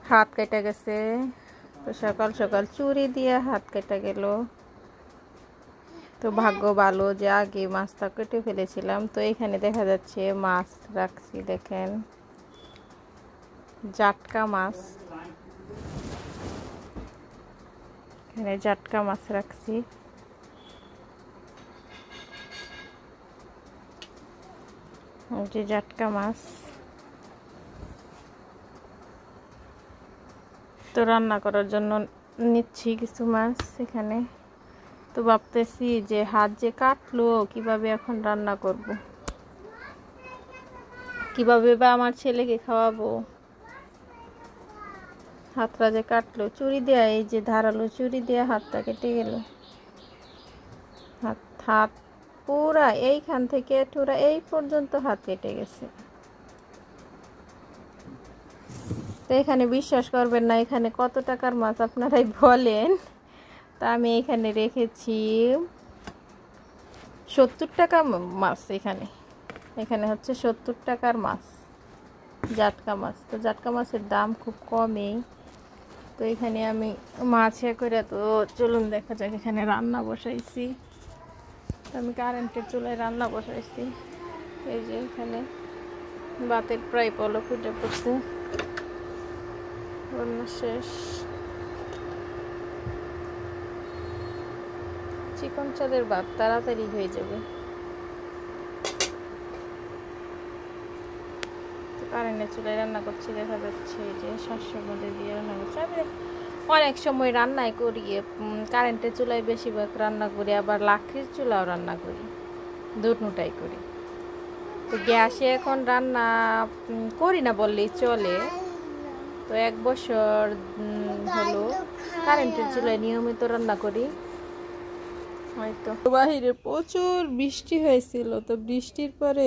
হাত কেটে গেছে, তো সকাল সকাল চুরি দিয়ে হাত কেটে গেল। তো ভাগ্য ভালো যে আগে মাছটা কেটে ফেলেছিলাম। তো এখানে দেখা যাচ্ছে মাছ রাখছি, দেখেন জাটকা মাছ, এখানে জাটকা মাছ রাখছি। যে জাটকা মাছ তো রান্না করার জন্য নিচ্ছি কিছু মাছ এখানে। তো ভাবতেছি যে হাত যে কাটলো কিভাবে এখন রান্না করব, কিভাবে বা আমার ছেলেকে খাওয়াবো। হাতটা যে কাটলো চুরি দেয়া, এই যে ধারালো চুরি দেয়া হাতটা কেটে গেল। হাত হাত পুরা এইখান থেকে পুরা এই পর্যন্ত হাত কেটে গেছে। তো এখানে বিশ্বাস করবেন না, এখানে কত টাকার মাছ আপনারাই বলেন। তা আমি এখানে রেখেছি 70 টাকা মাছ। এখানে হচ্ছে 70 টাকার মাছ, জাটকা মাছ। তো জাটকা মাছের দাম খুব কমই। তো এখানে আমি মাছ করে, তো চলুন দেখা যাক। এখানে রান্না বসাইছি, আমি কারেন্টের চুলায় রান্না বসাইছি। এই যে এখানে ভাতের প্রায় পলক ফুটে পড়ছে, রান্না শেষ। চিকন চালের ভাত তাড়াতাড়ি হয়ে যাবে। তো কারেন্টের চুলায় রান্না করছি, দেখা যাচ্ছে এই যে শস্যের মধ্যে দিয়ে রান্না করছি। আমি অনেক সময় রান্নাই করি, কারেন্টের চুলায় বেশিরভাগ রান্না করি, আবার লাকড়ির চুলাও রান্না করি, দুটোটাই করি। তো গ্যাসে এখন রান্না করি না বললেই চলে। তো 1 বছর হলো কারেন্টের চুলায় নিয়মিত রান্না করি। হয়তো বাহিরে প্রচুর বৃষ্টি হয়েছিল, তো বৃষ্টির পরে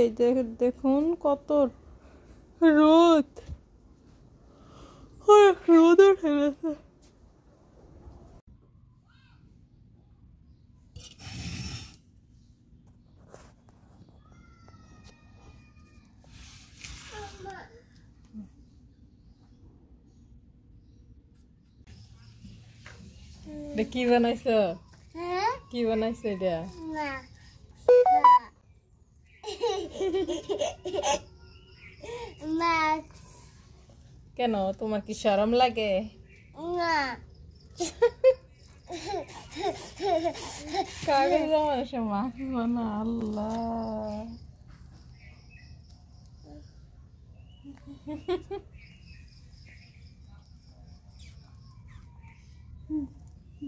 দেখুন কত রোদ, রোদ উঠে গেছে। কি বানাইছো? কি বানাইছো এটা? কেন, তোমার কি শরম লাগে? কাগজ আমার মাছ বানা, আল্লাহ।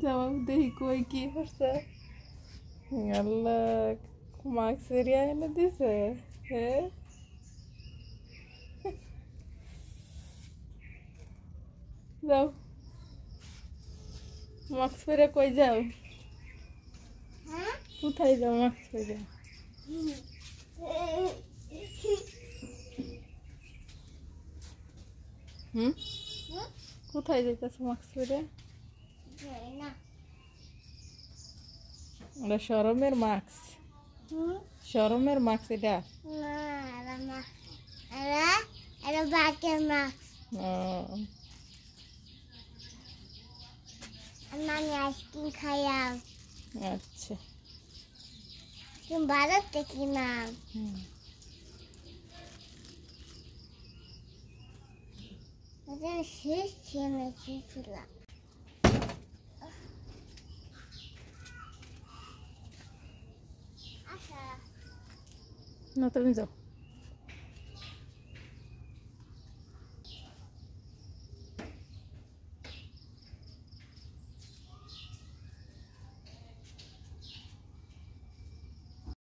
জবাব দেখি কই কি করছে। আল্লাহ, মাস্ক এরিয়া এনে দিছে। হ্যাঁ, যাও মাস্ক পরে কই যাও? কোথায় যাও মাস্ক পরে? কোথায় যাইতেছ মাস্ক পরে? ওটা শরমের মাস্ক, শরমের মাস্ক এটা। আইসক্রিম খাইয়াম। আচ্ছা, তুমি ভারত থেকে নাম শেষ ছিলাম। না তুমি যাও।